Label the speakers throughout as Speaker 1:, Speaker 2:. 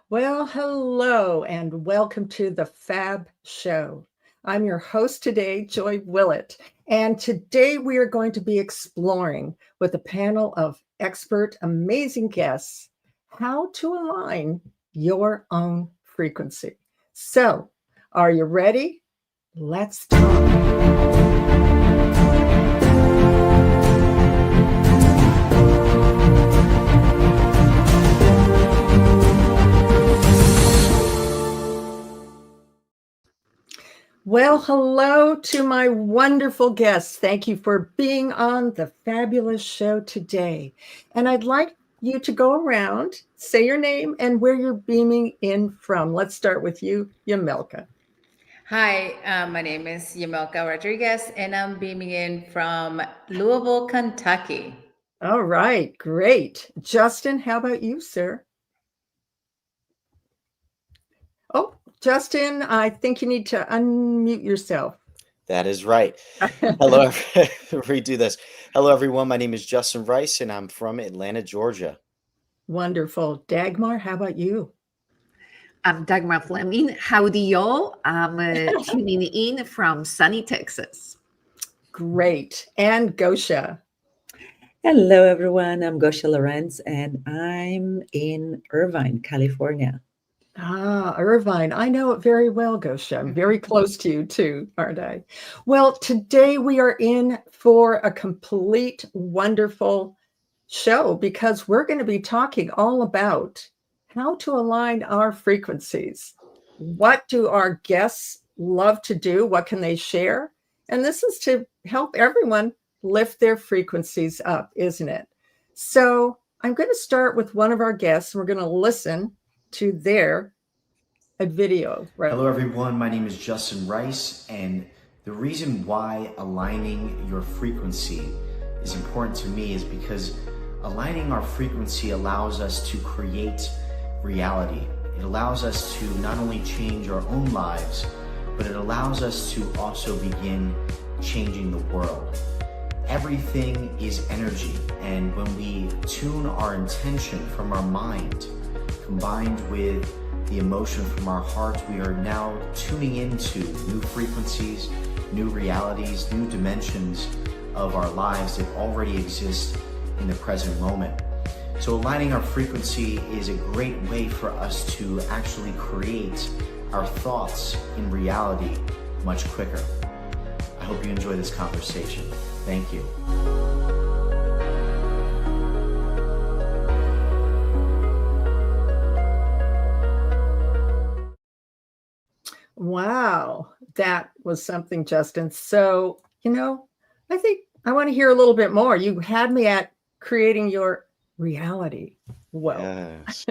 Speaker 1: Well, hello and welcome to the Fab Show. I'm your host today, Joy Willett, and today we are going to be exploring with a panel of expert, amazing guests how to align your own frequency. So, are you ready? Let's talk. Well, hello to my wonderful guests. Thank you for being on the fabulous show today. And I'd like you to go around, say your name and where you're beaming in from. Let's start with you, Yamilca.
Speaker 2: Hi, my name is Yamilca Rodriguez, and I'm beaming in from Louisville, Kentucky.
Speaker 1: All right, great. Justin, how about you, sir? Oh, Justin, I think you need to unmute yourself.
Speaker 3: That is right. Hello, redo this. Hello, everyone. My name is Justin Rice, and I'm from Atlanta, Georgia.
Speaker 1: Wonderful. Dagmar, how about you?
Speaker 4: I'm Dagmar Fleming. Howdy, y'all. I'm tuning in from sunny Texas.
Speaker 1: Great. And Gosia.
Speaker 5: Hello, everyone. I'm Gosia Lorenz, and I'm in Irvine, California.
Speaker 1: Irvine. I know it very well, Gosia. I'm very close to you too, aren't I? Well, today we are in for a complete, wonderful show because we're going to be talking all about how to align our frequencies. What do our guests love to do? What can they share? And this is to help everyone lift their frequencies up, isn't it? So I'm going to start with one of our guests. We're going to listen to their video. Right.
Speaker 6: Hello, everyone. My name is Justin Rice, and the reason why aligning your frequency is important to me is because aligning our frequency allows us to create reality. It allows us to not only change our own lives, but it allows us to also begin changing the world. Everything is energy, and when we tune our intention from our mind, combined with the emotion from our heart, we are now tuning into new frequencies, new realities, new dimensions of our lives that already exist in the present moment. So aligning our frequency is a great way for us to actually create our thoughts in reality much quicker. I hope you enjoy this conversation. Thank you.
Speaker 1: Wow, that was something, Justin. So, I think I want to hear a little bit more. You had me at creating your reality. Well,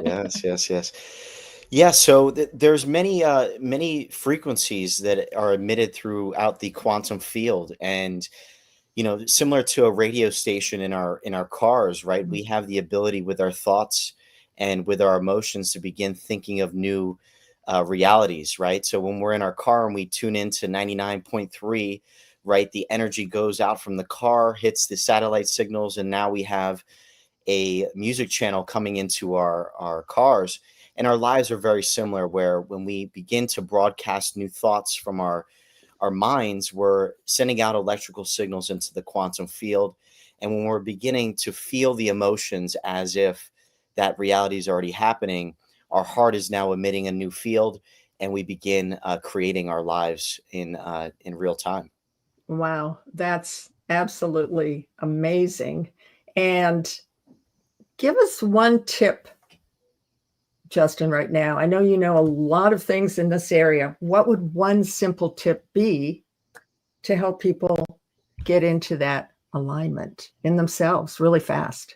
Speaker 3: Yes. Yeah, so there's many frequencies that are emitted throughout the quantum field, and similar to a radio station in our cars, right? We have the ability with our thoughts and with our emotions to begin thinking of new realities, right? So when we're in our car and we tune into 99.3, right, the energy goes out from the car, hits the satellite signals, and now we have a music channel coming into our cars. And our lives are very similar, where when we begin to broadcast new thoughts from our minds, we're sending out electrical signals into the quantum field. And when we're beginning to feel the emotions as if that reality is already happening, our heart is now emitting a new field, and we begin creating our lives in real time.
Speaker 1: Wow, that's absolutely amazing. And give us one tip, Justin, right now. I know you know a lot of things in this area. What would one simple tip be to help people get into that alignment in themselves really fast?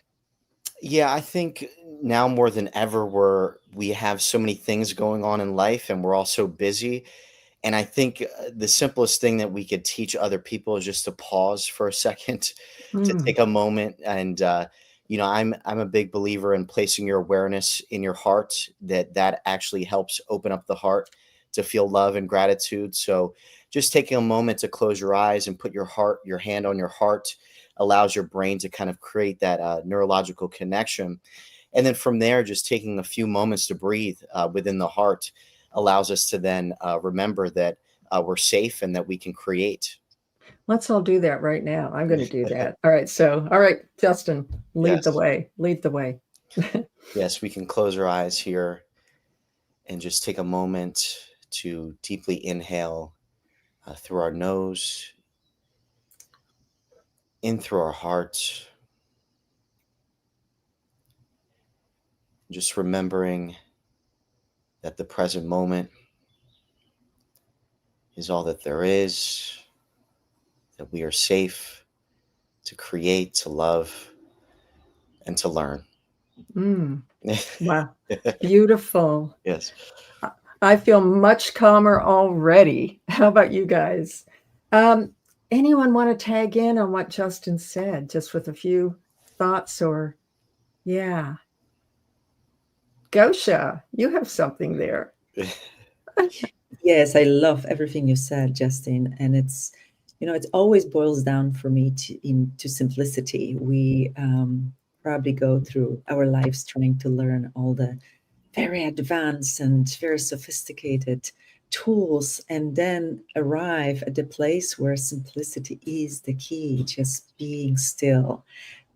Speaker 3: Yeah, I think now more than ever, we have so many things going on in life, and we're all so busy. And I think the simplest thing that we could teach other people is just to pause for a second, to take a moment. And I'm a big believer in placing your awareness in your heart. That actually helps open up the heart to feel love and gratitude. So just taking a moment to close your eyes and put your hand on your heart allows your brain to kind of create that neurological connection. And then from there, just taking a few moments to breathe within the heart allows us to then remember that we're safe and that we can create.
Speaker 1: Let's all do that right now. I'm going to do that. All right, Justin, lead the
Speaker 3: Yes.
Speaker 1: way. Lead the way.
Speaker 3: Yes, we can close our eyes here and just take a moment to deeply inhale through our nose, in through our heart. Just remembering that the present moment is all that there is, that we are safe to create, to love, and to learn.
Speaker 1: Wow. Beautiful.
Speaker 3: Yes.
Speaker 1: I feel much calmer already. How about you guys? Anyone want to tag in on what Justin said, just with a few thoughts or, yeah. Gosia, you have something there.
Speaker 5: Yes, I love everything you said, Justin. And it's, it always boils down for me to simplicity. We probably go through our lives trying to learn all the very advanced and very sophisticated tools, and then arrive at the place where simplicity is the key, just being still,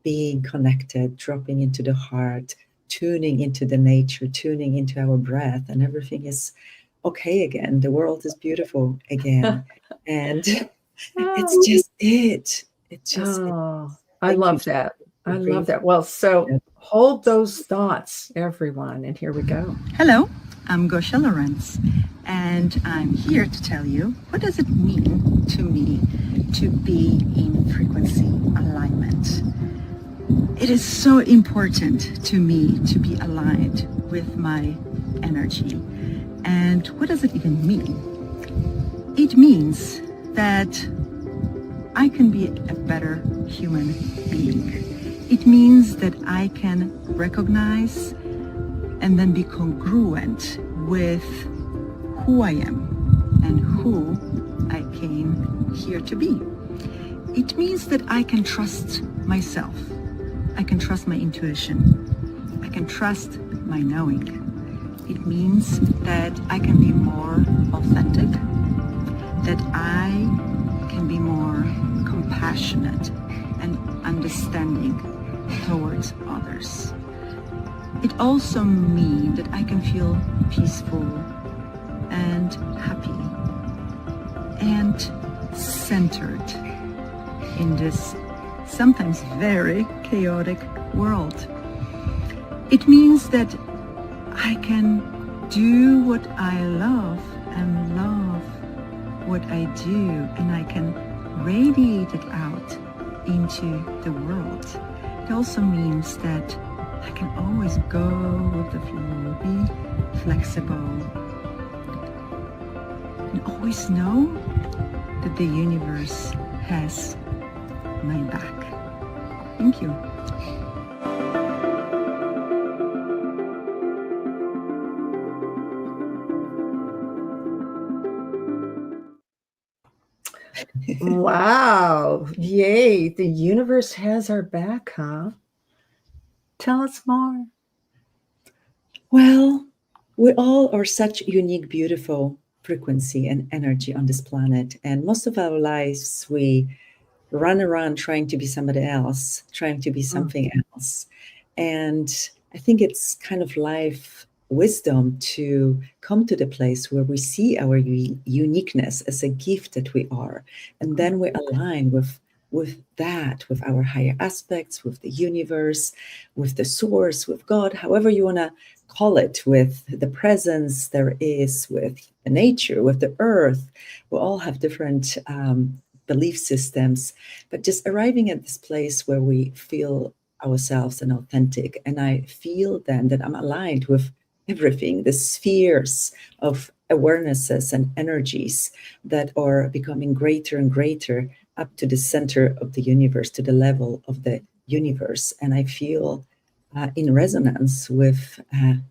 Speaker 5: being connected, dropping into the heart, tuning into the nature, tuning into our breath, and everything is okay again. The world is beautiful again. And it's just it. It's just
Speaker 1: I love that. I love that. Well, so hold those thoughts, everyone. And here we go.
Speaker 7: Hello, I'm Gosia Lorenz, and I'm here to tell you what does it mean to me to be in frequency alignment. It is so important to me to be aligned with my energy. And what does it even mean? It means that I can be a better human being. It means that I can recognize and then be congruent with who I am and who I came here to be. It means that I can trust myself. I can trust my intuition. I can trust my knowing. It means that I can be more authentic, that I can be more compassionate and understanding towards others. It also means that I can feel peaceful and happy and centered in this sometimes very chaotic world. It means that I can do what I love and love what I do, and I can radiate it out into the world. It also means that I can always go with the flow, be flexible, and always know that the universe has my back. Thank you.
Speaker 1: Wow. Yay. The universe has our back, huh? Tell us more.
Speaker 5: Well, we all are such unique, beautiful frequency and energy on this planet. And most of our lives, we run around trying to be somebody else, trying to be something else. And I think it's kind of life wisdom to come to the place where we see our uniqueness as a gift that we are. And then we align with that, with our higher aspects, with the universe, with the source, with God, however you want to call it, with the presence there is, with the nature, with the earth. We all have different belief systems, but just arriving at this place where we feel ourselves and authentic. And I feel then that I'm aligned with everything, the spheres of awarenesses and energies that are becoming greater and greater up to the center of the universe, to the level of the universe. And I feel in resonance with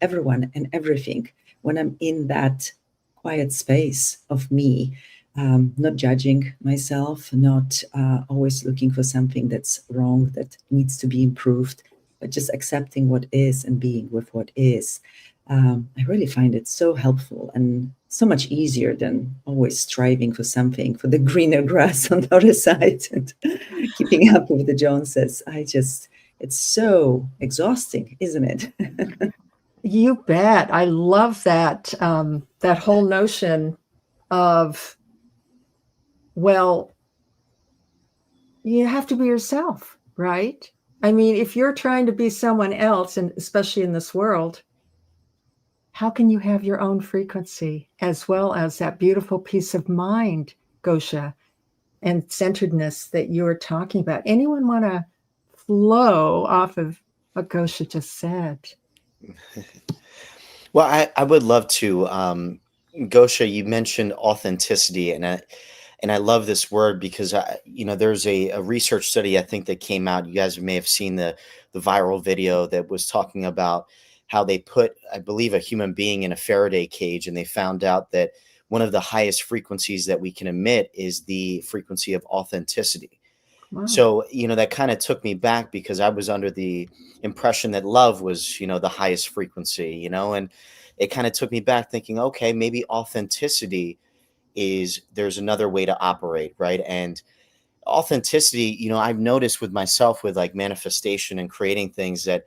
Speaker 5: everyone and everything when I'm in that quiet space of me, not judging myself, not always looking for something that's wrong, that needs to be improved, but just accepting what is and being with what is. I really find it so helpful and so much easier than always striving for something, for the greener grass on the other side and keeping up with the Joneses. It's so exhausting, isn't it?
Speaker 1: You bet. I love that, that whole notion of, well, you have to be yourself, right? I mean, if you're trying to be someone else, and especially in this world, how can you have your own frequency as well as that beautiful peace of mind, Gosia, and centeredness that you were talking about? Anyone want to flow off of what Gosia just said?
Speaker 3: Well, I would love to. Gosia, you mentioned authenticity, and I love this word because there's a research study I think that came out. You guys may have seen the viral video that was talking about how they put, I believe, a human being in a Faraday cage, and they found out that one of the highest frequencies that we can emit is the frequency of authenticity.
Speaker 1: Wow.
Speaker 3: So, that kind of took me back because I was under the impression that love was, the highest frequency, and it kind of took me back thinking, okay, maybe authenticity there's another way to operate, right? And authenticity, I've noticed with myself with like manifestation and creating things that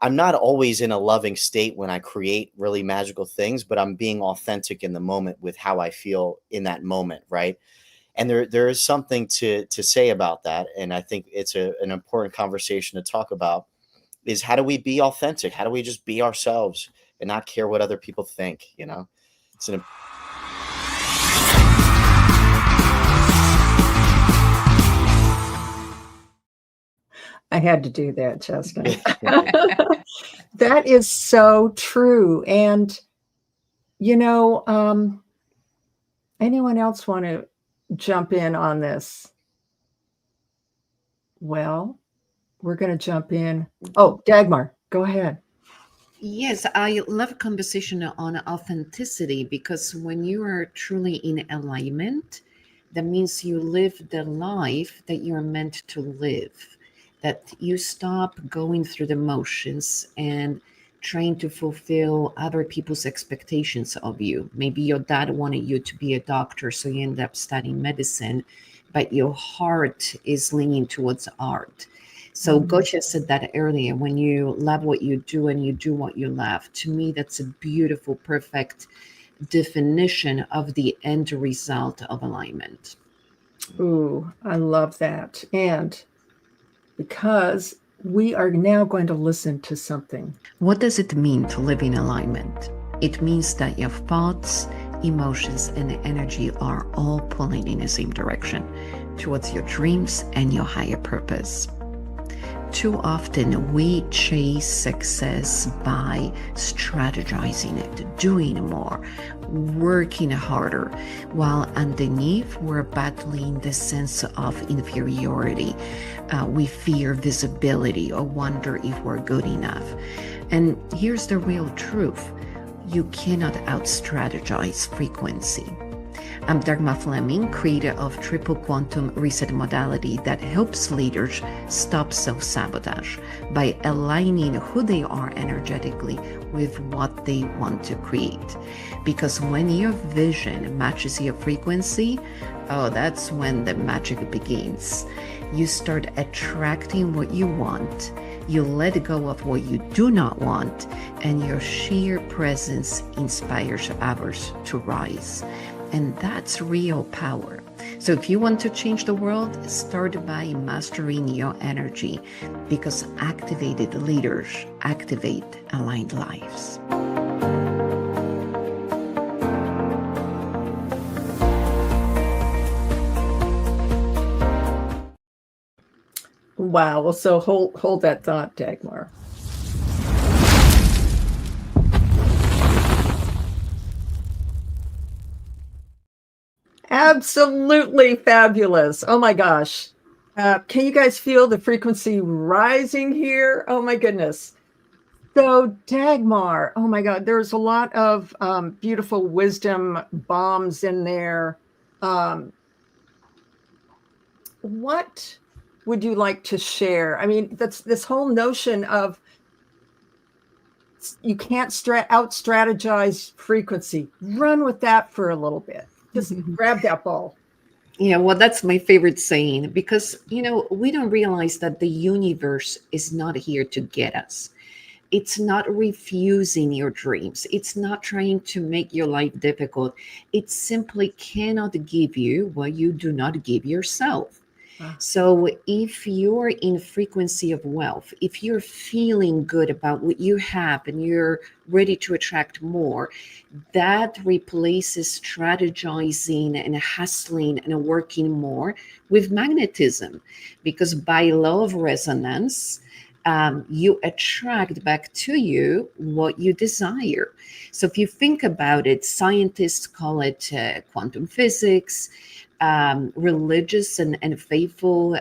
Speaker 3: I'm not always in a loving state when I create really magical things, but I'm being authentic in the moment with how I feel in that moment, right? And there is something to say about that. And I think it's an important conversation to talk about is how do we be authentic? How do we just be ourselves and not care what other people think? It's an
Speaker 1: I had to do that, Jessica. That is so true. And, anyone else want to jump in on this? Well, we're going to jump in. Oh, Dagmar, go ahead.
Speaker 4: Yes, I love conversation on authenticity because when you are truly in alignment, that means you live the life that you're meant to live, that you stop going through the motions and trying to fulfill other people's expectations of you. Maybe your dad wanted you to be a doctor, so you end up studying medicine, but your heart is leaning towards art. So Gosia said that earlier, when you love what you do and you do what you love, to me, that's a beautiful, perfect definition of the end result of alignment.
Speaker 1: Ooh, I love that. And because we are now going to listen to something.
Speaker 4: What does it mean to live in alignment? It means that your thoughts, emotions, and energy are all pulling in the same direction towards your dreams and your higher purpose. Too often we chase success by strategizing it, doing more, working harder, while underneath we're battling the sense of inferiority. We fear visibility or wonder if we're good enough. And here's the real truth. You cannot out-strategize frequency. I'm Dagmar Fleming, creator of Triple Quantum Reset modality that helps leaders stop self-sabotage by aligning who they are energetically with what they want to create. Because when your vision matches your frequency, that's when the magic begins. You start attracting what you want, you let go of what you do not want, and your sheer presence inspires others to rise. And that's real power. So if you want to change the world, start by mastering your energy, because activated leaders activate aligned lives.
Speaker 1: Wow. Well, so hold that thought, Dagmar. Absolutely fabulous. Oh my gosh. Can you guys feel the frequency rising here? Oh my goodness. So Dagmar, oh my God, there's a lot of beautiful wisdom bombs in there. What would you like to share? I mean, that's this whole notion of you can't out strategize frequency. Run with that for a little bit. Just grab that ball.
Speaker 4: Yeah, well, that's my favorite saying because, we don't realize that the universe is not here to get us. It's not refusing your dreams. It's not trying to make your life difficult. It simply cannot give you what you do not give yourself. So if you're in frequency of wealth, if you're feeling good about what you have and you're ready to attract more, that replaces strategizing and hustling and working more with magnetism, because by law of resonance, you attract back to you what you desire. So if you think about it, scientists call it quantum physics. Religious and faithful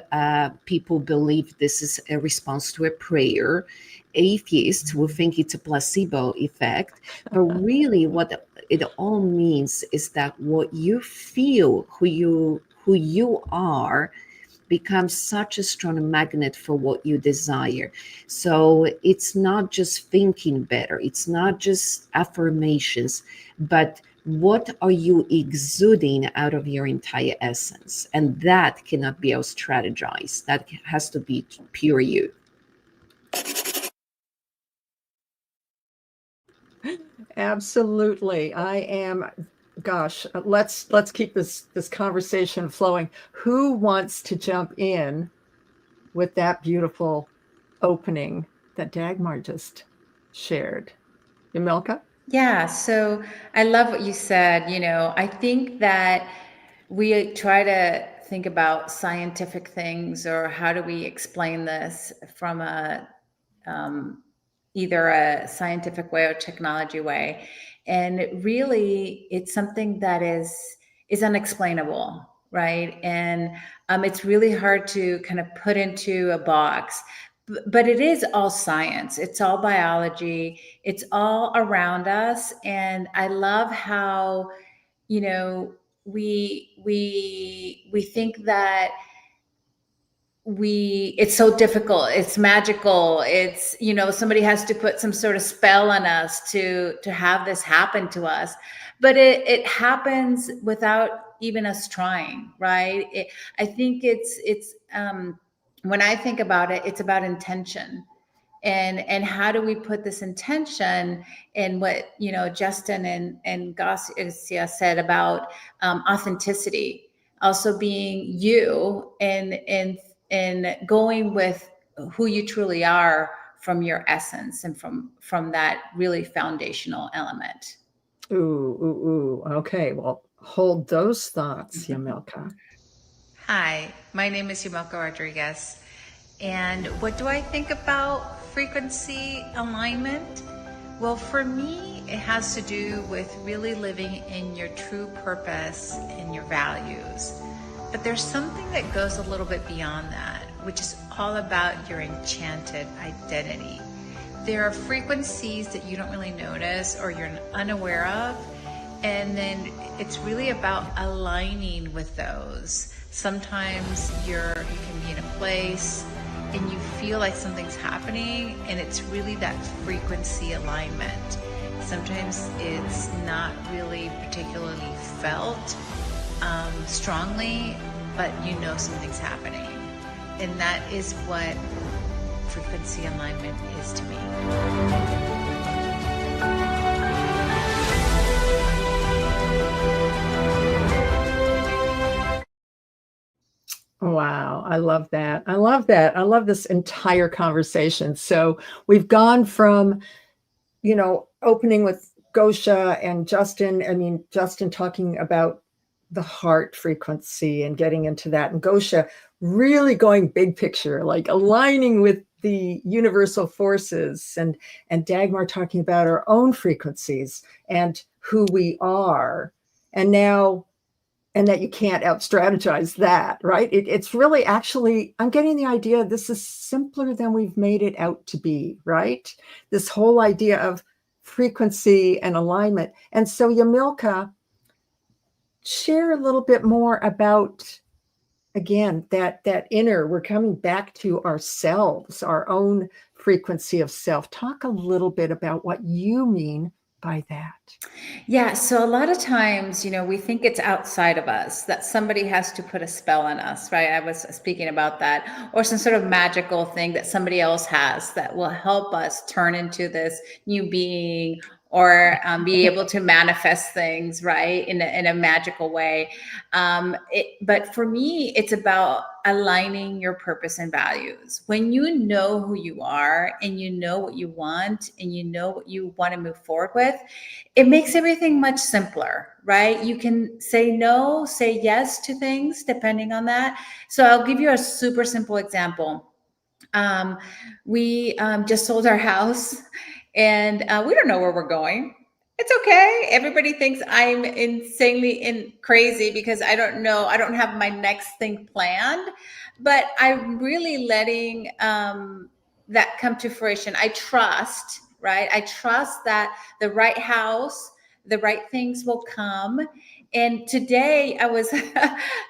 Speaker 4: people believe this is a response to a prayer. Atheists will think it's a placebo effect. But really what it all means is that what you feel, who you are, becomes such a strong magnet for what you desire. So it's not just thinking better, it's not just affirmations, but what are you exuding out of your entire essence? And that cannot be out strategized. That has to be pure you.
Speaker 1: Absolutely. I am, gosh, let's keep this conversation flowing. Who wants to jump in with that beautiful opening that Dagmar just shared? Yamilca?
Speaker 2: Yeah, so I love what you said. I think that we try to think about scientific things, or how do we explain this from either a scientific way or technology way. And really, it's something that is unexplainable, right? And it's really hard to kind of put into a box. But it is all science. It's all biology. It's all around us. And I love how, we think that it's so difficult, it's magical, it's somebody has to put some sort of spell on us to have this happen to us, but it happens without even us trying, right? I think it's when I think about it, it's about intention. And how do we put this intention in what Justin and Gosia said about authenticity, also being you, and going with who you truly are from your essence, and from that really foundational element.
Speaker 1: Ooh. Okay, well, hold those thoughts, Yamilca.
Speaker 2: Hi, my name is Yamilca Rodriguez. And what do I think about frequency alignment? Well, for me, it has to do with really living in your true purpose and your values. But there's something that goes a little bit beyond that, which is all about your enchanted identity. There are frequencies that you don't really notice or you're unaware of, and then it's really about aligning with those. Sometimes you can be in a place and you feel like something's happening, and it's really that frequency alignment. Sometimes it's not really particularly felt strongly, but something's happening. And that is what frequency alignment is to me.
Speaker 1: Wow, I love that. I love that. I love this entire conversation. So we've gone from, opening with Gosia and Justin. I mean, Justin talking about the heart frequency and getting into that, and Gosia really going big picture, like aligning with the universal forces, and Dagmar talking about our own frequencies and who we are. And that you can't out strategize that, right? It's really, actually, I'm getting the idea this is simpler than we've made it out to be, right? This whole idea of frequency and alignment. And so, Yamilca, share a little bit more about again, that inner, we're coming back to ourselves, our own frequency of self. Talk a little bit about what you mean by that.
Speaker 2: Yeah, so a lot of times, we think it's outside of us, that somebody has to put a spell on us, right? I was speaking about that, or some sort of magical thing that somebody else has that will help us turn into this new being, or be able to manifest things, right, in a magical way. But for me, it's about aligning your purpose and values. When you know who you are, and you know what you want, and you know what you want to move forward with, it makes everything much simpler, right? You can say no, say yes to things depending on that. So I'll give you a super simple example. We just sold our house, and we don't know where we're going. It's okay. Everybody thinks I'm insanely crazy because I don't know. I don't have my next thing planned, but I'm really letting that come to fruition. I trust, right? I trust that the right house, the right things will come. And today I was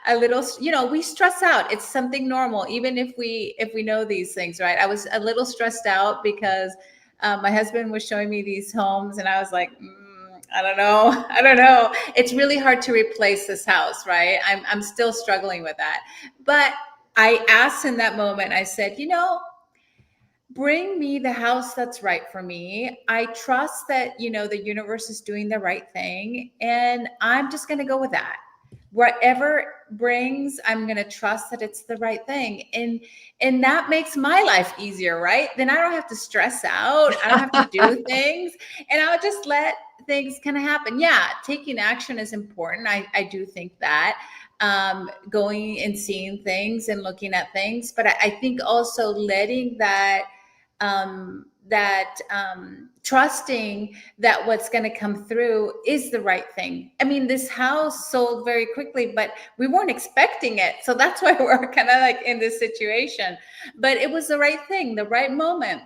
Speaker 2: a little, we stress out. It's something normal, even if we know these things, right? I was a little stressed out because my husband was showing me these homes, and I was like, I don't know. I don't know. It's really hard to replace this house, right? I'm still struggling with that. But I asked in that moment, I said, bring me the house that's right for me. I trust that, the universe is doing the right thing, and I'm just going to go with that. Whatever brings, I'm going to trust that it's the right thing. And that makes my life easier, right? Then I don't have to stress out. I don't have to do things, and I'll just let things kind of happen. Yeah, taking action is important. I do think that. Going and seeing things and looking at things, but I think also letting that trusting that what's going to come through is the right thing. I mean, this house sold very quickly, but we weren't expecting it. So that's why we're kind of like in this situation. But it was the right thing, the right moment.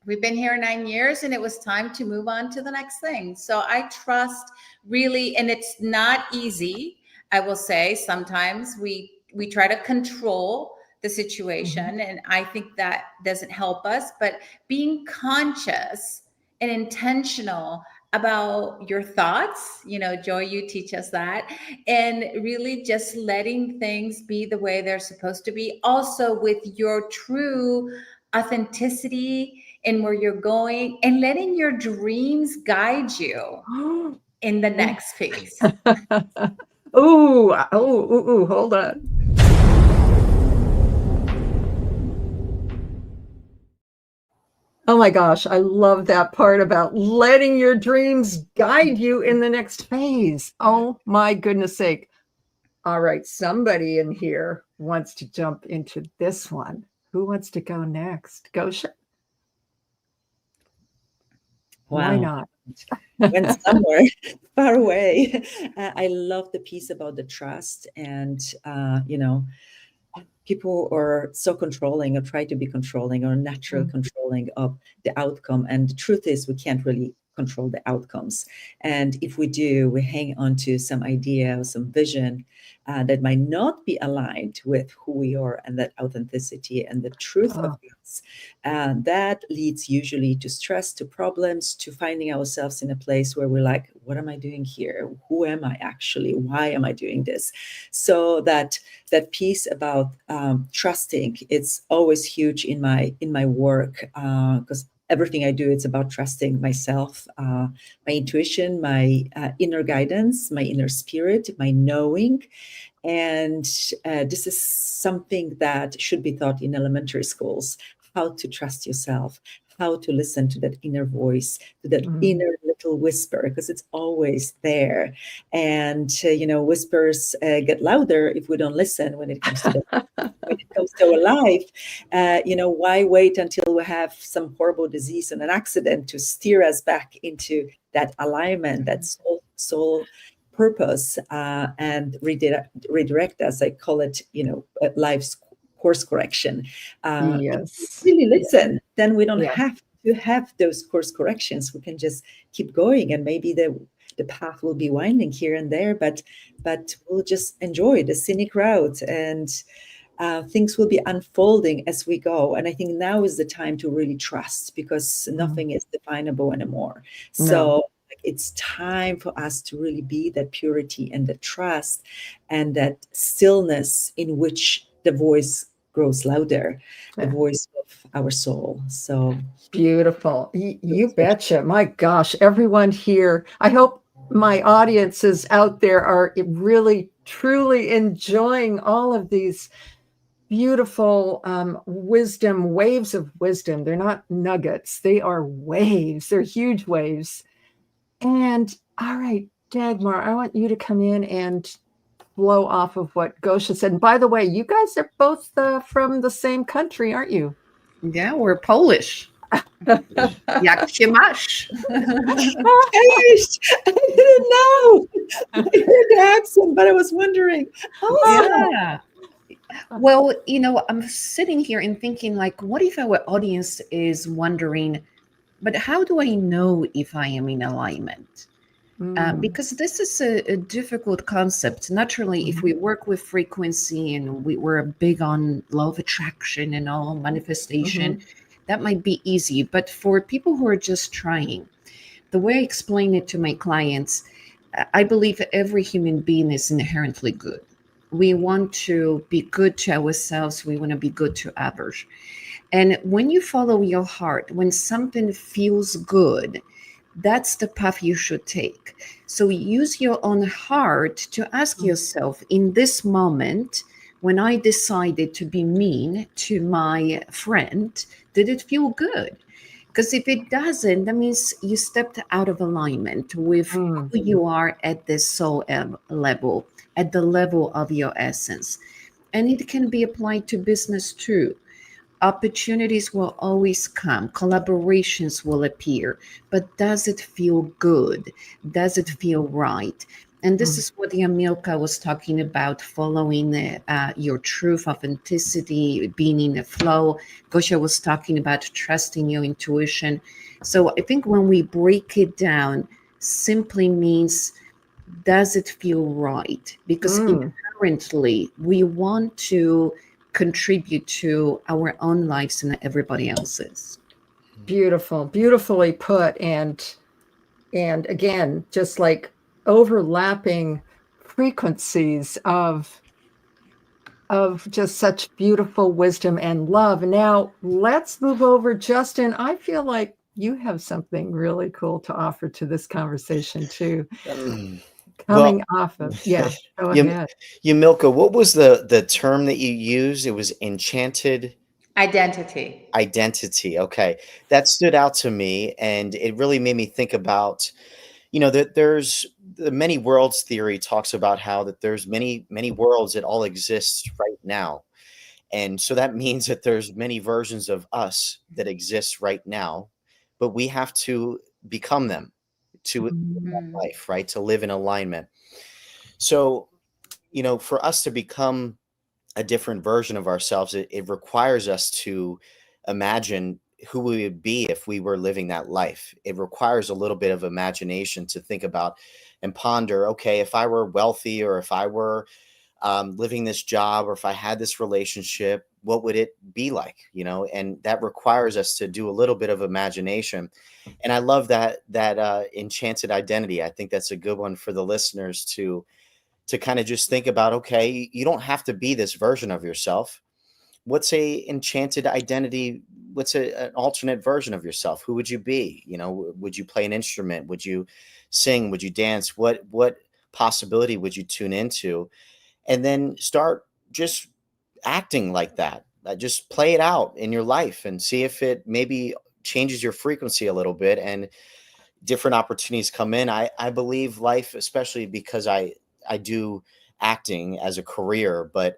Speaker 2: We've been here 9 years, and it was time to move on to the next thing. So I trust really, and it's not easy. I will say sometimes we try to control the situation, and I think that doesn't help us. But being conscious and intentional about your thoughts, Joy, you teach us that, and really just letting things be the way they're supposed to be, also with your true authenticity and where you're going, and letting your dreams guide you in the next phase.
Speaker 1: Oh, hold on. Oh my gosh, I love that part about letting your dreams guide you in the next phase. Oh my goodness sake. All right, somebody in here wants to jump into this one. Who wants to go next? Gosia?
Speaker 5: Wow.
Speaker 1: Why not?
Speaker 5: Went somewhere far away. I love the piece about the trust, and people are so controlling, or try to be controlling, or naturally controlling of the outcome. And the truth is, we can't really control the outcomes. And if we do, we hang on to some idea or some vision that might not be aligned with who we are, and that authenticity and the truth of us. That leads usually to stress, to problems, to finding ourselves in a place where we're like, what am I doing here? Who am I actually? Why am I doing this? So that piece about trusting, it's always huge in my work, because everything I do, it's about trusting myself, my intuition, my inner guidance, my inner spirit, my knowing. And this is something that should be taught in elementary schools, how to trust yourself, how to listen to that inner voice, to that inner little whisper, because it's always there. And, whispers get louder if we don't listen when it comes to when it comes to our life. Why wait until we have some horrible disease and an accident to steer us back into that alignment, that soul purpose, and redirect us? I call it, life's course correction.
Speaker 1: Yes.
Speaker 5: Really listen, then we don't have to have those course corrections. We can just keep going, and maybe the path will be winding here and there, but we'll just enjoy the scenic route, and things will be unfolding as we go. And I think now is the time to really trust, because nothing is definable anymore. So it's time for us to really be that purity and the trust and that stillness in which the voice grows louder, the voice of our soul. So
Speaker 1: beautiful. You betcha. My gosh, everyone here, I hope my audiences out there are really, truly enjoying all of these beautiful wisdom, waves of wisdom. They're not nuggets, they are waves. They're huge waves. And all right, Dagmar, I want you to come in and flow off of what Gosia said. And by the way, you guys are both from the same country, aren't you?
Speaker 4: Yeah, we're Polish. Jak się masz?
Speaker 5: I didn't know. I heard the accent, but I was wondering.
Speaker 4: Yeah. Well, I'm sitting here and thinking, like, what if our audience is wondering, but how do I know if I am in alignment? Because this is a difficult concept. Naturally, if we work with frequency and we're big on law of attraction and all manifestation, that might be easy. But for people who are just trying, the way I explain it to my clients, I believe every human being is inherently good. We want to be good to ourselves. We want to be good to others. And when you follow your heart, when something feels good, that's the path you should take. So use your own heart to ask yourself, in this moment, when I decided to be mean to my friend, did it feel good? Because if it doesn't, that means you stepped out of alignment with who you are at the soul level, at the level of your essence. And it can be applied to business too. Opportunities will always come, collaborations will appear, but does it feel good? Does it feel right? And this is what Yamilca was talking about, following your truth, authenticity, being in the flow. Gosia was talking about trusting your intuition. So I think when we break it down, simply means, does it feel right? Because inherently, we want to contribute to our own lives and everybody else's.
Speaker 1: Beautiful, beautifully put. And again, just like overlapping frequencies of just such beautiful wisdom and love. Now let's move over. Justin, I feel like you have something really cool to offer to this conversation too. Coming off of, go ahead.
Speaker 3: Yamilca, what was the term that you used? It was enchanted
Speaker 2: Identity.
Speaker 3: identity. Okay, that stood out to me, and it really made me think about, that there's the many worlds theory talks about how that there's many worlds that all exist right now, and so that means that there's many versions of us that exist right now, but we have to become them to live life, right? To live in alignment. So, for us to become a different version of ourselves, it requires us to imagine who we would be if we were living that life. It requires a little bit of imagination to think about and ponder, okay, if I were wealthy, or if I were living this job, or if I had this relationship, what would it be like? And that requires us to do a little bit of imagination. And I love that enchanted identity. I think that's a good one for the listeners to kind of just think about. Okay, you don't have to be this version of yourself. What's a enchanted identity? What's an alternate version of yourself? Who would you be? Would you play an instrument? Would you sing? Would you dance? What possibility would you tune into? And then start just acting like that. Just play it out in your life and see if it maybe changes your frequency a little bit, and different opportunities come in. I believe life, especially because I do acting as a career, but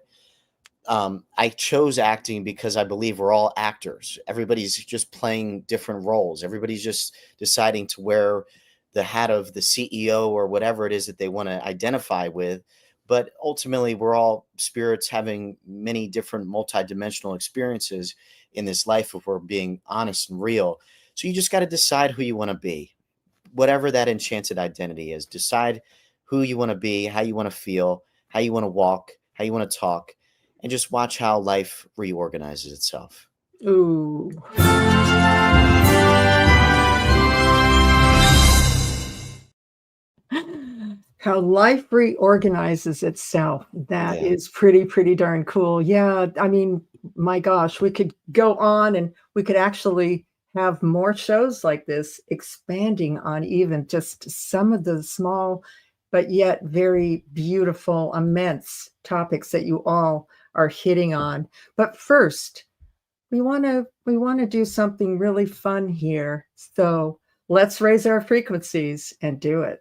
Speaker 3: I chose acting because I believe we're all actors. Everybody's just playing different roles. Everybody's just deciding to wear the hat of the CEO or whatever it is that they want to identify with. But ultimately, we're all spirits having many different multidimensional experiences in this life, if we're being honest and real. So you just got to decide who you want to be, whatever that enchanted identity is. Decide who you want to be, how you want to feel, how you want to walk, how you want to talk, and just watch how life reorganizes itself.
Speaker 1: Ooh. How life reorganizes itself. That
Speaker 3: Yeah.
Speaker 1: is pretty darn cool. Yeah, I mean, my gosh, we could go on and we could actually have more shows like this, expanding on even just some of the small but yet very beautiful, immense topics that you all are hitting on. But first, we want to do something really fun here. So let's raise our frequencies and do it.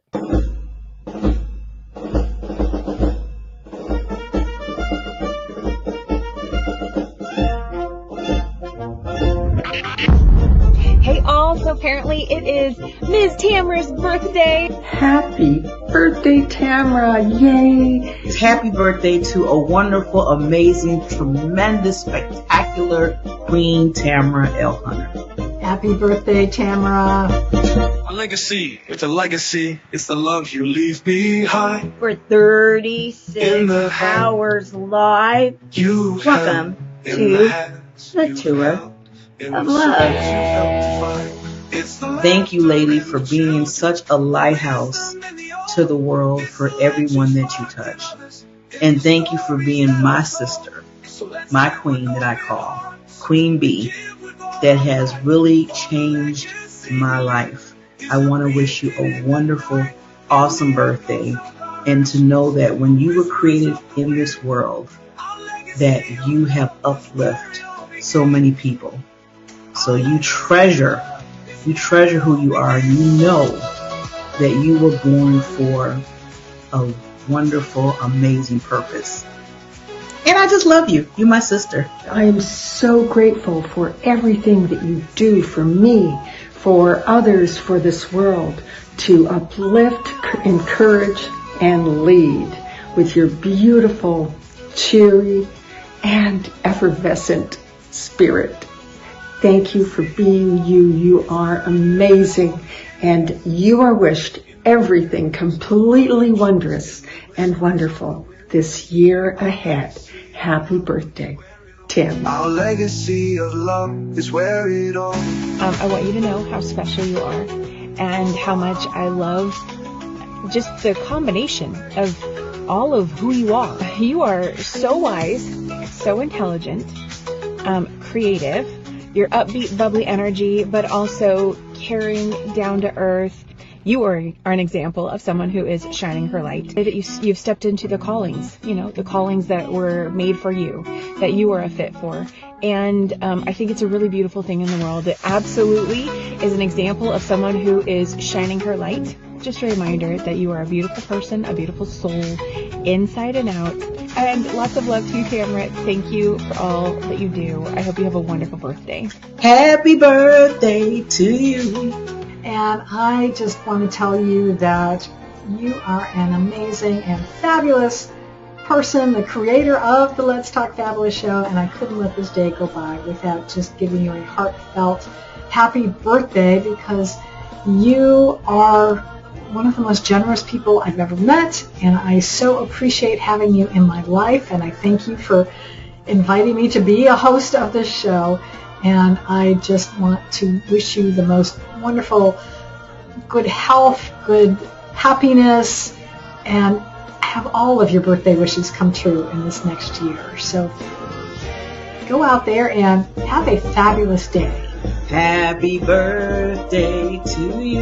Speaker 8: Hey all, so apparently it is Ms. Tamara's birthday.
Speaker 1: Happy birthday, Tamara. Yay.
Speaker 9: Happy birthday to a wonderful, amazing, tremendous, spectacular Queen Tamara L. Hunter.
Speaker 1: Happy birthday, Tamara.
Speaker 10: A legacy, it's a legacy, it's the love you leave behind.
Speaker 8: For 36
Speaker 10: In the hand.
Speaker 8: hours live.
Speaker 10: You
Speaker 8: Welcome
Speaker 10: held
Speaker 8: to
Speaker 10: in the hands
Speaker 8: the
Speaker 10: you
Speaker 8: tour
Speaker 10: held, in
Speaker 8: of
Speaker 10: the
Speaker 8: love.
Speaker 10: souls you helped to find. It's the
Speaker 9: Thank you, lady, for being such a lighthouse to the world for everyone that you touch. And thank you for being my sister, my queen that I call Queen B, that has really changed my life. I want to wish you a wonderful, awesome birthday, and to know that when you were created in this world, that you have uplifted so many people. So you treasure who you are, and you know that you were born for a wonderful, amazing purpose. And I just love you. You're my sister.
Speaker 1: I am so grateful for everything that you do for me, for others, for this world, to uplift, encourage, and lead with your beautiful, cheery, and effervescent spirit. Thank you for being you. You are amazing, and you are wished everything completely wondrous and wonderful this year ahead. Happy birthday, Tim.
Speaker 10: Our legacy of love is where it all.
Speaker 8: I want you to know how special you are and how much I love just the combination of all of who you are. You are so wise, so intelligent, creative. Your upbeat, bubbly energy, but also caring, down to earth. You are an example of someone who is shining her light. That you've stepped into the callings, the callings that were made for you, that you are a fit for. And I think it's a really beautiful thing in the world. It absolutely is an example of someone who is shining her light. Just a reminder that you are a beautiful person, a beautiful soul, inside and out. And lots of love to you, Tamara. Thank you for all that you do. I hope you have a wonderful birthday.
Speaker 9: Happy birthday to you.
Speaker 11: And I just want to tell you that you are an amazing and fabulous person, the creator of the Let's Talk Fabulous show, and I couldn't let this day go by without just giving you a heartfelt happy birthday, because you are one of the most generous people I've ever met, and I so appreciate having you in my life, and I thank you for inviting me to be a host of this show. And I just want to wish you the most wonderful, good health, good happiness, and have all of your birthday wishes come true in this next year. So go out there and have a fabulous day.
Speaker 9: Happy birthday to you.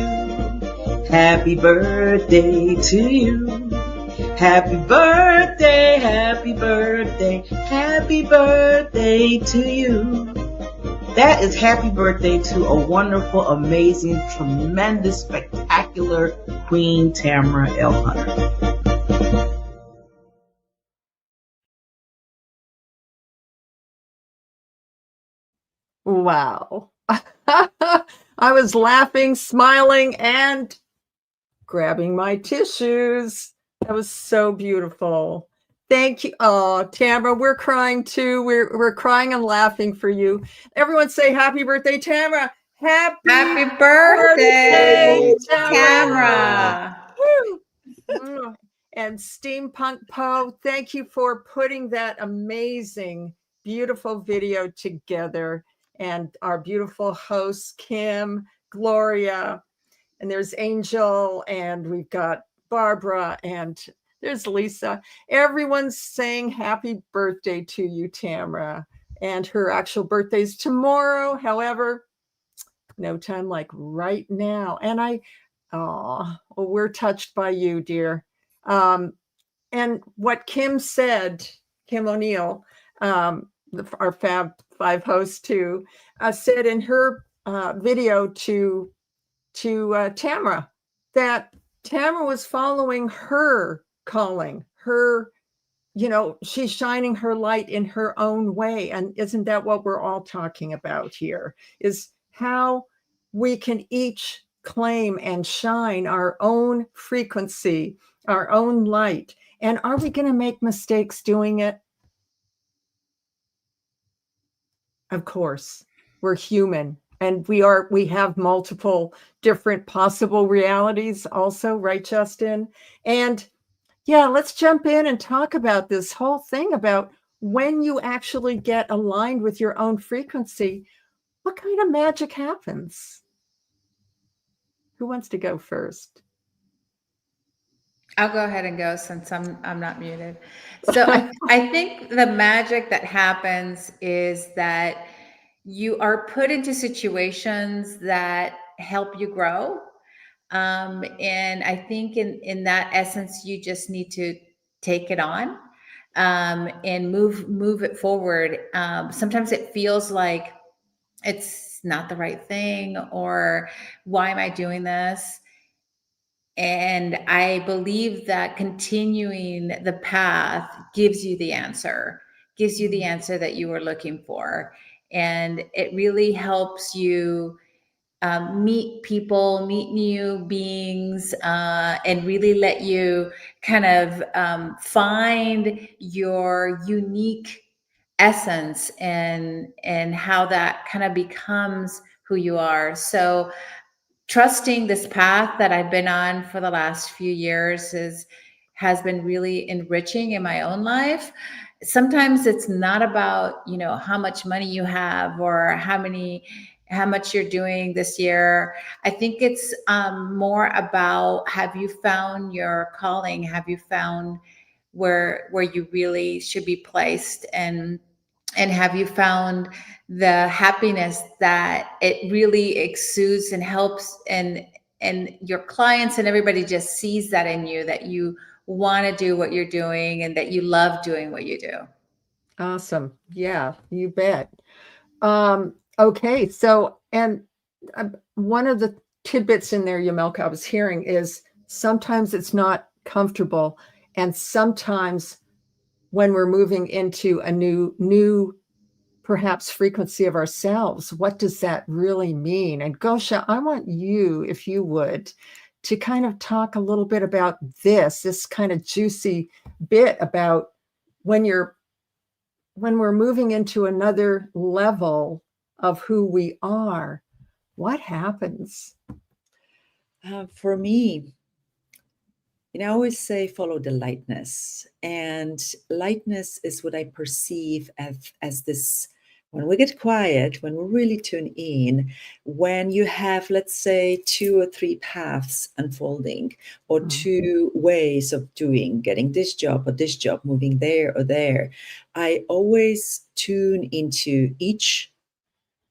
Speaker 9: Happy birthday to you. Happy birthday, happy birthday, happy birthday to you. That is happy birthday to a wonderful, amazing, tremendous, spectacular Queen Tamara L. Hunter.
Speaker 1: Wow. I was laughing, smiling, and grabbing my tissues. That was so beautiful. Thank you. Oh, Tamara, we're crying too. We're crying and laughing for you. Everyone say happy birthday, Tamara.
Speaker 2: Happy birthday,
Speaker 1: Tamara!
Speaker 2: Tamara.
Speaker 1: Woo! And Steampunk Poe, thank you for putting that amazing, beautiful video together. And our beautiful hosts, Kim, Gloria, and there's Angel, and we've got Barbara, and there's Lisa. Everyone's saying happy birthday to you, Tamara. And her actual birthday's tomorrow. However, no time like right now. And we're touched by you, dear. And what Kim said, Kim O'Neill, our Fab Five host too, said in her video to Tamara, that Tamara was following her calling, her, she's shining her light in her own way. And isn't that what we're all talking about here, is how we can each claim and shine our own frequency, our own light. And are we going to make mistakes doing it? Of course, we're human, and we have multiple different possible realities also, right, Justin? And yeah, let's jump in and talk about this whole thing about when you actually get aligned with your own frequency, what kind of magic happens? Who wants to go first?
Speaker 2: I'll go ahead and go since I'm not muted. So I think the magic that happens is that you are put into situations that help you grow. And I think in that essence, you just need to take it on and move it forward. Sometimes it feels like it's not the right thing, or why am I doing this? And I believe that continuing the path gives you the answer that you were looking for. And it really helps you meet people, meet new beings, and really let you kind of find your unique essence and how that kind of becomes who you are. So trusting this path that I've been on for the last few years has been really enriching in my own life. Sometimes it's not about, how much money you have or how much you're doing this year. I think it's more about, have you found your calling? Have you found where you really should be placed? And have you found the happiness that it really exudes and helps, and your clients and everybody just sees that in you, that you want to do what you're doing and that you love doing what you do.
Speaker 1: Awesome. Yeah, you bet. Okay. So, and one of the tidbits in there, Yamilca, I was hearing is sometimes it's not comfortable. And sometimes when we're moving into a new perhaps frequency of ourselves, what does that really mean? And Gosia, I want you, if you would, to kind of talk a little bit about this kind of juicy bit about when we're moving into another level of who we are, what happens?
Speaker 5: For me, I always say follow the lightness. And lightness is what I perceive as this, when we get quiet, when we really tune in, when you have, let's say, 2 or 3 paths unfolding, or 2 ways of getting this job or this job, moving there or there, I always tune into each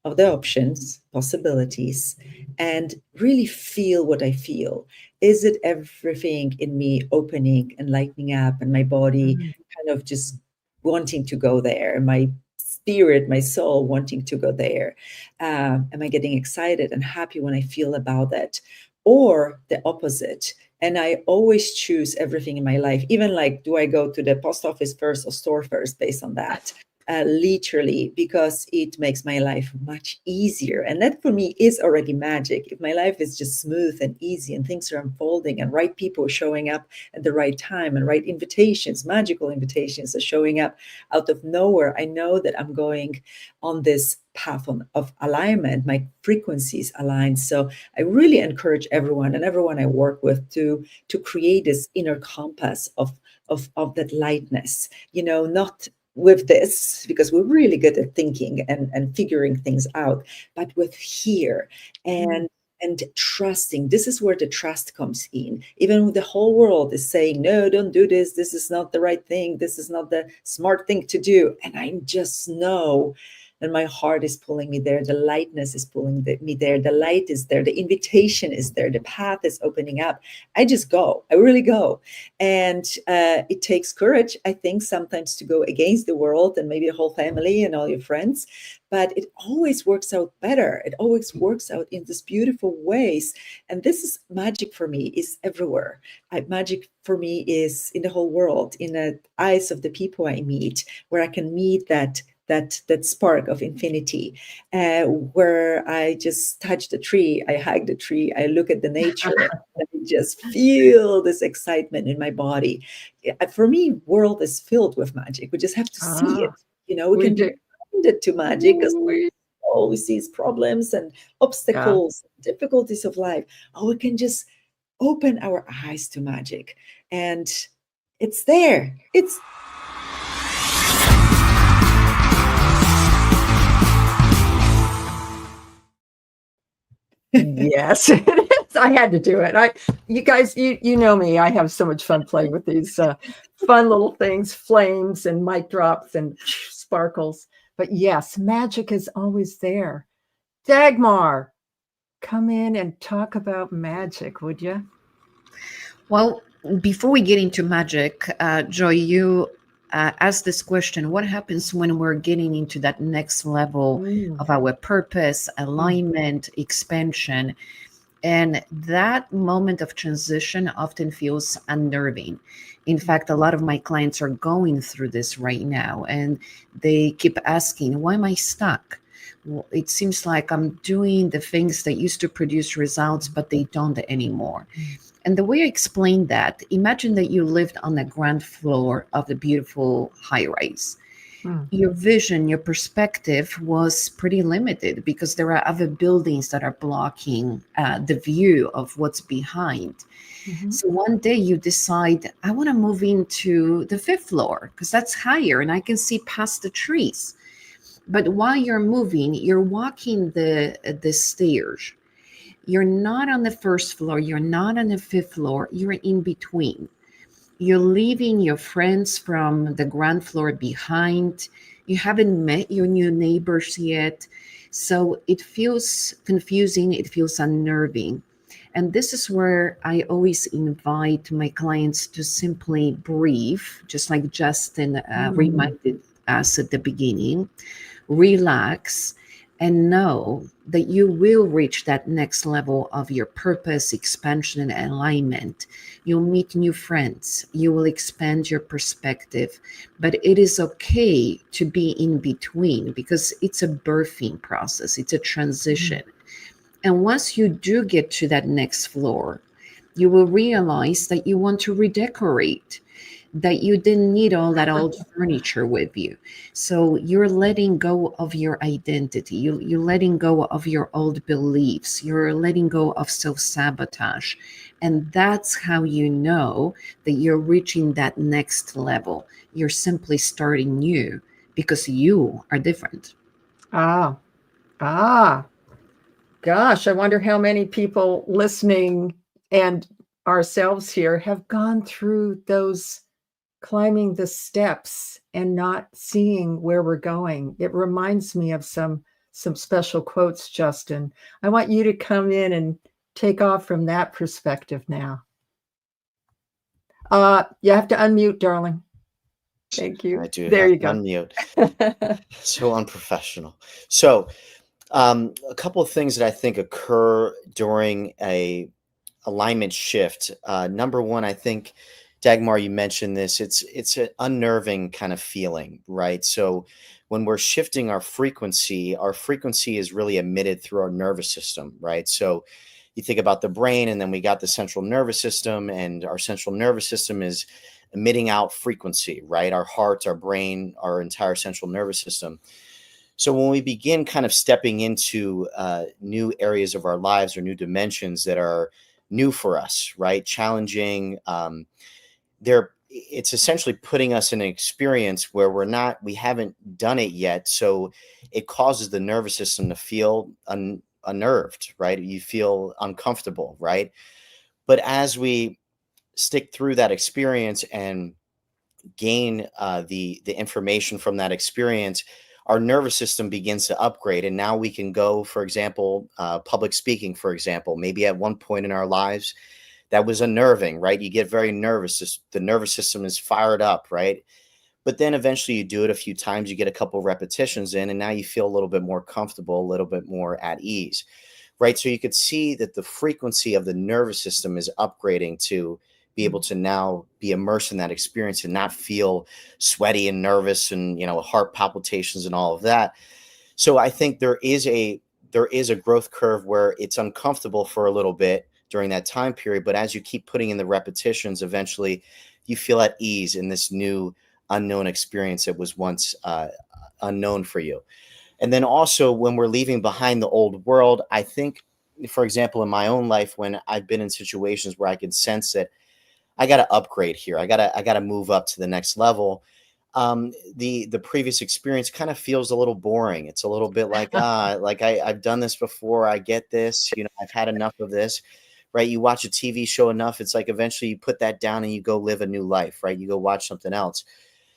Speaker 5: of the options, possibilities, and really feel what I feel. Is it everything in me opening and lightening up, and my body kind of just wanting to go there, my spirit, my soul wanting to go there? Am I getting excited and happy when I feel about that? Or the opposite? And I always choose everything in my life, even like, do I go to the post office first or store first, based on that? literally, because it makes my life much easier. And that for me is already magic. If my life is just smooth and easy and things are unfolding and right people are showing up at the right time and right invitations, magical invitations are showing up out of nowhere, I know that I'm going on this path of alignment. My frequencies align. So I really encourage everyone and everyone I work with to create this inner compass of that lightness, not with this, because we're really good at thinking and figuring things out, but with here and trusting. This is where the trust comes in. Even when the whole world is saying, no, don't do this. This is not the right thing. This is not the smart thing to do. And I just know that my heart is pulling me there. The lightness is pulling me there. The light is there. The invitation is there. The path is opening up. I just go. I really go. And it takes courage, I think, sometimes to go against the world and maybe the whole family and all your friends. But it always works out better. It always works out in these beautiful ways. And this is magic for me, is everywhere. Magic for me is in the whole world, in the eyes of the people I meet, where I can meet that spark of infinity, where I just touch the tree, I hug the tree, I look at the nature, and I just feel this excitement in my body. For me, world is filled with magic. We just have to see it. We can be blinded to magic because all we see is problems and obstacles, difficulties of life. Or we can just open our eyes to magic, and it's there. It's
Speaker 1: Yes, it is. I had to do it. You guys, you know me. I have so much fun playing with these fun little things, flames and mic drops and sparkles. But yes, magic is always there. Dagmar, come in and talk about magic, would you?
Speaker 4: Well, before we get into magic, Joy, you asked this question: what happens when we're getting into that next level of our purpose, alignment, expansion? And that moment of transition often feels unnerving. In fact, a lot of my clients are going through this right now, and they keep asking, why am I stuck? Well, it seems like I'm doing the things that used to produce results, but they don't anymore. And the way I explain that, imagine that you lived on the ground floor of the beautiful high rise. Your vision, your perspective was pretty limited because there are other buildings that are blocking the view of what's behind. So one day you decide, I want to move into the 5th floor because that's higher and I can see past the trees. But while you're moving, you're walking the stairs. You're not on the 1st floor. You're not on the 5th floor. You're in between. You're leaving your friends from the ground floor behind. You haven't met your new neighbors yet. So it feels confusing. It feels unnerving. And this is where I always invite my clients to simply breathe, just like Justin reminded us at the beginning. Relax and know that you will reach that next level of your purpose, expansion, and alignment. You'll meet new friends. You will expand your perspective. But it is okay to be in between because it's a birthing process. It's a transition. And once you do get to that next floor, you will realize that you want to redecorate, that you didn't need all that old furniture with you. So you're letting go of your identity. You're letting go of your old beliefs. You're letting go of self-sabotage. And that's how you know that you're reaching that next level. You're simply starting new because you are different.
Speaker 1: Gosh, I wonder how many people listening and ourselves here have gone through those climbing the steps and not seeing where we're going. It reminds me of some special quotes, Justin. I want you to come in and take off from that perspective now. You have to unmute, darling. Thank you.
Speaker 3: I do.
Speaker 1: There
Speaker 3: have
Speaker 1: you go.
Speaker 3: Unmute. So unprofessional. So a couple of things that I think occur during a alignment shift. Number one, I think, Dagmar, you mentioned this. It's an unnerving kind of feeling, right? So when we're shifting our frequency is really emitted through our nervous system, right? So you think about the brain, and then we got the central nervous system, and our central nervous system is emitting out frequency, right? Our heart, our brain, our entire central nervous system. So when we begin kind of stepping into new areas of our lives or new dimensions that are new for us, right? Challenging, it's essentially putting us in an experience where we haven't done it yet. So it causes the nervous system to feel unnerved, right? You feel uncomfortable, right? But as we stick through that experience and gain the information from that experience, our nervous system begins to upgrade. And now we can go, for example, public speaking, for example, maybe at one point in our lives, that was unnerving, right? You get very nervous. The nervous system is fired up, right? But then eventually you do it a few times, you get a couple repetitions in, and now you feel a little bit more comfortable, a little bit more at ease, right? So you could see that the frequency of the nervous system is upgrading to be able to now be immersed in that experience and not feel sweaty and nervous and, heart palpitations and all of that. So I think there is a growth curve where it's uncomfortable for a little bit during that time period. But as you keep putting in the repetitions, eventually you feel at ease in this new unknown experience that was once unknown for you. And then also when we're leaving behind the old world, I think, for example, in my own life, when I've been in situations where I can sense that I got to upgrade here, I got to move up to the next level. The previous experience kind of feels a little boring. It's a little bit like, I've done this before. I get this, I've had enough of this, right? You watch a TV show enough. It's like, eventually you put that down and you go live a new life, right? You go watch something else.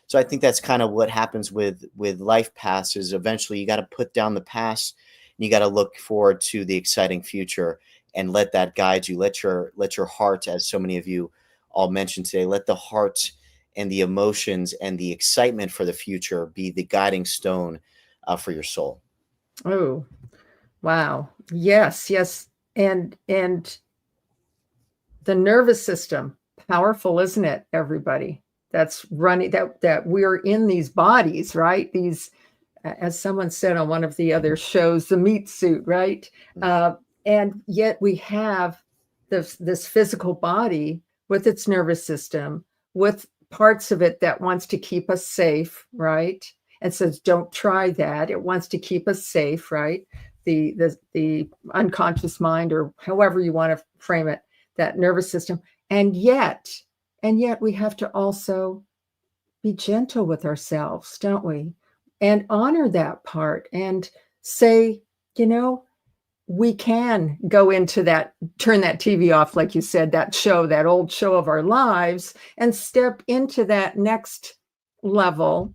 Speaker 3: So I think that's kind of what happens with life paths, is eventually you got to put down the past and you got to look forward to the exciting future and let that guide you. Let your heart, as so many of you all mentioned today, let the heart and the emotions and the excitement for the future be the guiding stone for your soul.
Speaker 1: Oh, wow. Yes. And the nervous system, powerful, isn't it, everybody? That's running, that we're in these bodies, right? These, as someone said on one of the other shows, the meat suit, right? And yet we have this physical body with its nervous system, with parts of it that wants to keep us safe, right? And says, don't try that. It wants to keep us safe, right? The unconscious mind, or however you want to frame it, that nervous system. And yet we have to also be gentle with ourselves, don't we? And honor that part and say, we can go into that, turn that TV off, like you said, that show, that old show of our lives, and step into that next level.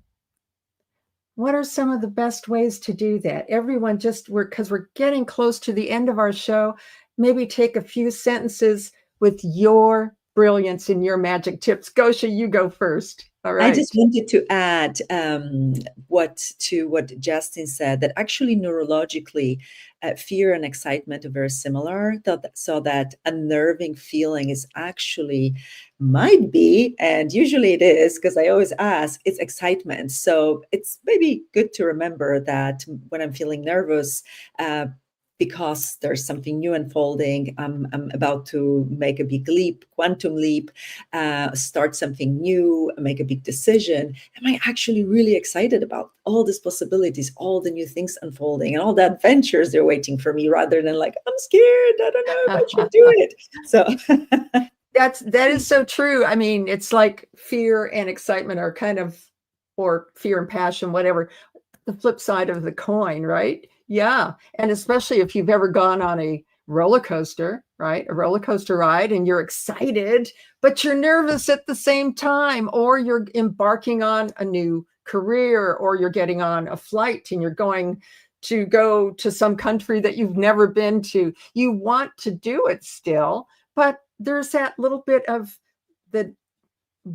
Speaker 1: What are some of the best ways to do that? Everyone, because we're getting close to the end of our show, maybe take a few sentences with your brilliance and your magic tips. Gosia, you go first. All right.
Speaker 5: I just wanted to add what Justin said, that actually neurologically, fear and excitement are very similar. So that unnerving feeling is actually, might be, and usually it is, because I always ask, it's excitement. So it's maybe good to remember that when I'm feeling nervous, because there's something new unfolding, I'm about to make a big leap, quantum leap, start something new, make a big decision. Am I actually really excited about all these possibilities, all the new things unfolding, and all the adventures they're waiting for me, rather than like, I'm scared, I don't know if I should do it. So
Speaker 1: that is so true. I mean, it's like fear and excitement are kind of, or fear and passion, whatever, the flip side of the coin, right? Yeah. And especially if you've ever gone on a roller coaster, right? A roller coaster ride, and you're excited, but you're nervous at the same time, or you're embarking on a new career, or you're getting on a flight and you're going to go to some country that you've never been to. You want to do it still, but there's that little bit of the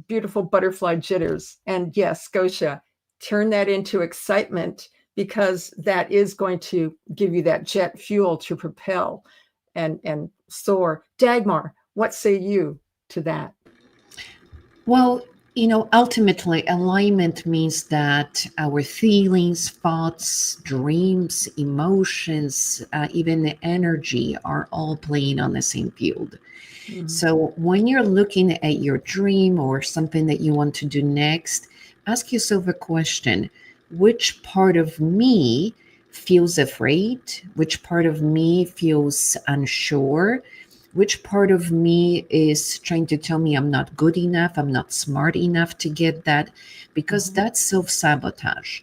Speaker 1: beautiful butterfly jitters. And yes, Gosia, turn that into excitement, because that is going to give you that jet fuel to propel and soar. Dagmar, what say you to that?
Speaker 4: Well, Ultimately, alignment means that our feelings, thoughts, dreams, emotions, even the energy are all playing on the same field. So when you're looking at your dream or something that you want to do next, ask yourself a question. Which part of me feels afraid? Which part of me feels unsure? Which part of me is trying to tell me I'm not good enough, I'm not smart enough to get that? Because that's self-sabotage.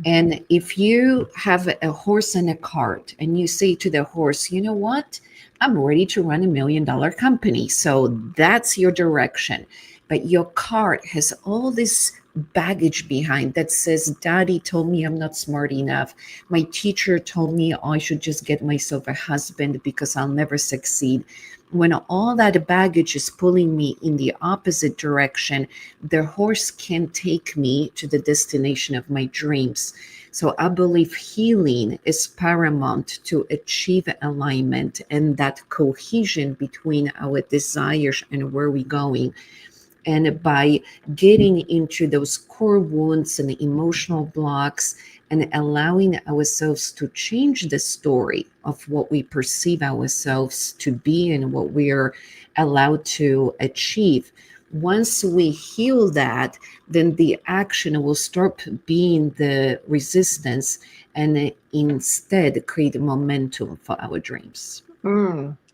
Speaker 4: And if you have a horse and a cart and you say to the horse, you know what? I'm ready to run $1 million company. So that's your direction. But your cart has all this baggage behind that says, Daddy told me I'm not smart enough. My teacher told me I should just get myself a husband because I'll never succeed. When all that baggage is pulling me in the opposite direction, the horse can take me to the destination of my dreams. So I believe healing is paramount to achieve alignment and that cohesion between our desires and where we're going. And by getting into those core wounds and emotional blocks and allowing ourselves to change the story of what we perceive ourselves to be and what we are allowed to achieve, once we heal that, then the action will stop being the resistance and instead create momentum for our dreams.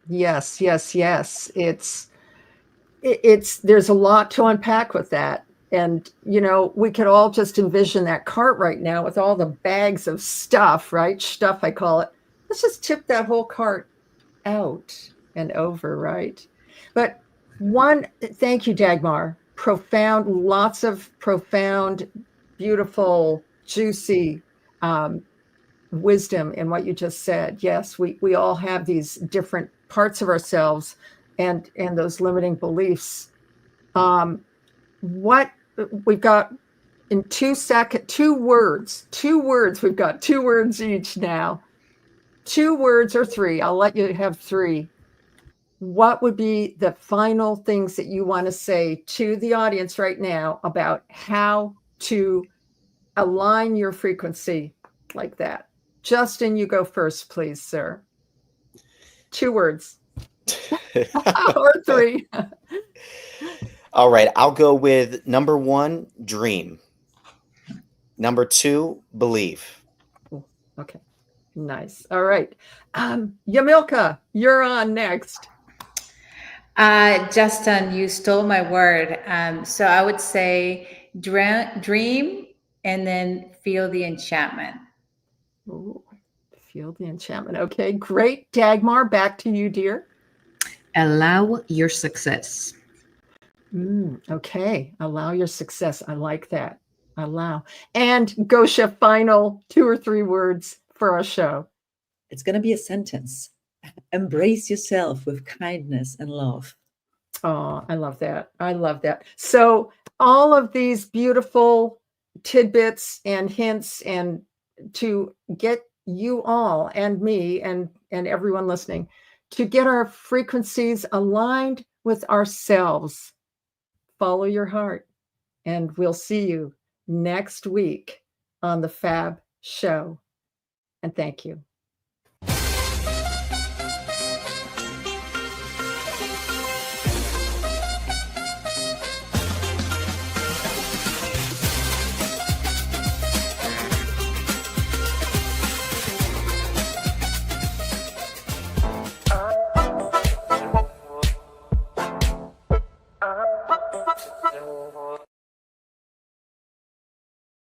Speaker 1: Yes, yes, yes. It's there's a lot to unpack with that. And, we could all just envision that cart right now with all the bags of stuff, right? Stuff, I call it. Let's just tip that whole cart out and over, right? But thank you, Dagmar. Lots of profound, beautiful, juicy wisdom in what you just said. Yes, we all have these different parts of ourselves and those limiting beliefs. What we've got in 2 seconds, 2 words, we've got 2 words each now. 2 words or 3, I'll let you have 3. What would be the final things that you want to say to the audience right now about how to align your frequency like that? Justin, you go first, please, sir. 2 words. Or 3.
Speaker 3: All right, I'll go with number 1, dream. Number 2, believe.
Speaker 1: Okay, nice. All right. Yamilca, you're on next.
Speaker 2: Justin, you stole my word. So I would say dream and then feel the enchantment.
Speaker 1: Ooh, feel the enchantment. Okay, great. Dagmar, back to you, dear.
Speaker 4: Allow your success.
Speaker 1: Okay, allow your success. I like that. Allow. And Gosia, final 2 or 3 words for our show.
Speaker 5: It's going to be a sentence. Embrace yourself with kindness and love.
Speaker 1: Oh, I love that. I love that. So all of these beautiful tidbits and hints and to get you all and me and everyone listening to get our frequencies aligned with ourselves. Follow your heart, and we'll see you next week on the Fab Show. And thank you.